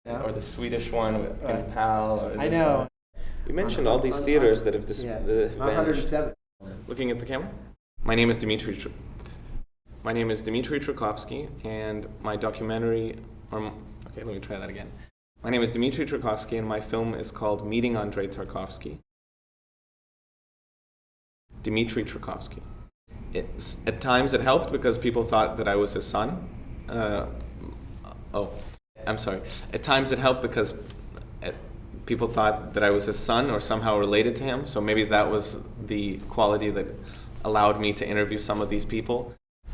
Yeah. or the Swedish one in PAL. Or I know. You mentioned all these theaters that have Yeah. vanished. 107. Looking at the camera. My name is Dmitry Trakovsky, and my documentary. Okay, let me try that again. My name is Dmitry Trakovsky, and my film is called Meeting Andrei Tarkovsky. Dmitry Trakovsky. At times it helped because people thought that I was his son. I'm sorry. At times it helped because people thought that I was his son or somehow related to him. So maybe that was the quality that allowed me to interview some of these people.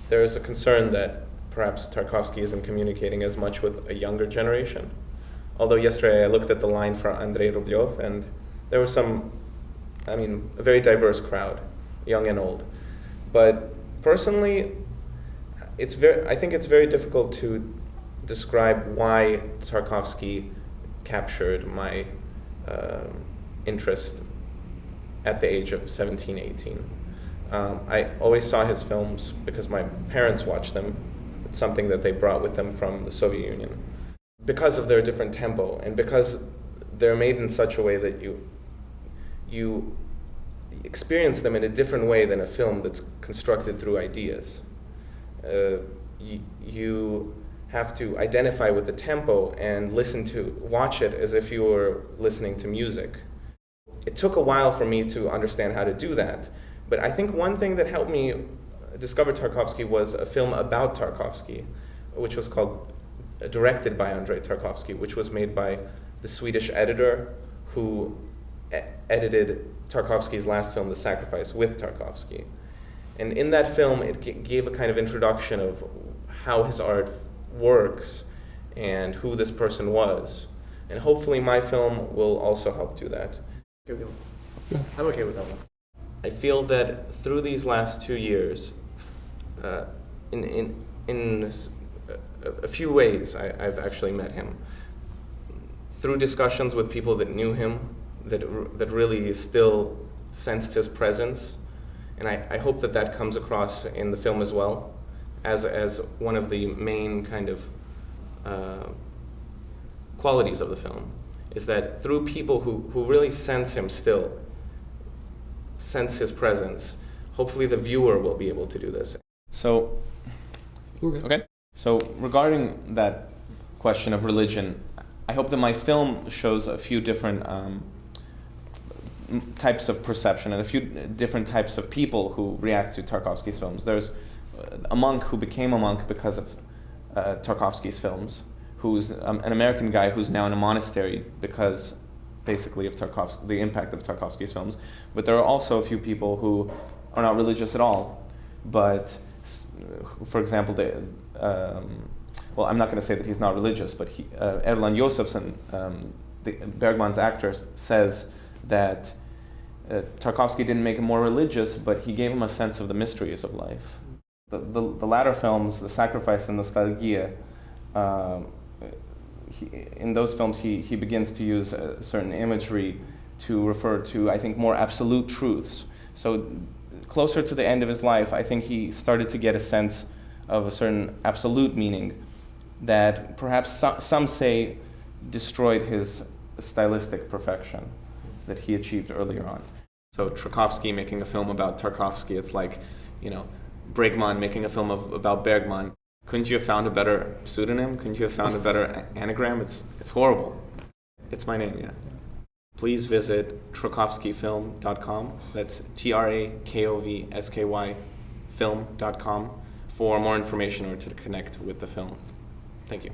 There is a concern that perhaps Tarkovsky isn't communicating as much with a younger generation. Although yesterday I looked at the line for Andrei Rublev, and there was a very diverse crowd, young and old. But personally, I think it's very difficult to describe why Tarkovsky captured my interest at the age of 17, 18. I always saw his films because my parents watched them. It's something that they brought with them from the Soviet Union. Because of their different tempo, and because they're made in such a way that you experience them in a different way than a film that's constructed through ideas. You have to identify with the tempo and watch it as if you were listening to music. It took a while for me to understand how to do that, but I think one thing that helped me discover Tarkovsky was a film about Tarkovsky, which was directed by Andrei Tarkovsky, which was made by the Swedish editor who edited Tarkovsky's last film, The Sacrifice, with Tarkovsky. And in that film, it gave a kind of introduction of how his art works and who this person was. And hopefully my film will also help do that. I'm okay with that one. I feel that through these last 2 years, in a few ways, I've actually met him. Through discussions with people that knew him, that really still sensed his presence, and I hope that comes across in the film as well, as one of the main kind of qualities of the film, is that through people who really sense him still, sense his presence, hopefully the viewer will be able to do this. So, okay. So regarding that question of religion, I hope that my film shows a few different types of perception and a few different types of people who react to Tarkovsky's films. There's a monk who became a monk because of Tarkovsky's films, who's an American guy who's now in a monastery because basically of the impact of Tarkovsky's films. But there are also a few people who are not religious at all, but for example, I'm not going to say that he's not religious, but Erland Josephson, Bergman's actor, says that Tarkovsky didn't make him more religious, but he gave him a sense of the mysteries of life. The latter films, The Sacrifice and Nostalgia, in those films he begins to use a certain imagery to refer to, I think, more absolute truths. So closer to the end of his life, I think he started to get a sense of a certain absolute meaning that perhaps some say destroyed his stylistic perfection that he achieved earlier on. So Trakovsky making a film about Tarkovsky, it's like, Bregman making a film about Bergman. Couldn't you have found a better pseudonym? Couldn't you have found a better anagram? It's horrible. It's my name, yeah. Please visit trakovskyfilm.com. That's TRAKOVSKY film.com for more information or to connect with the film. Thank you.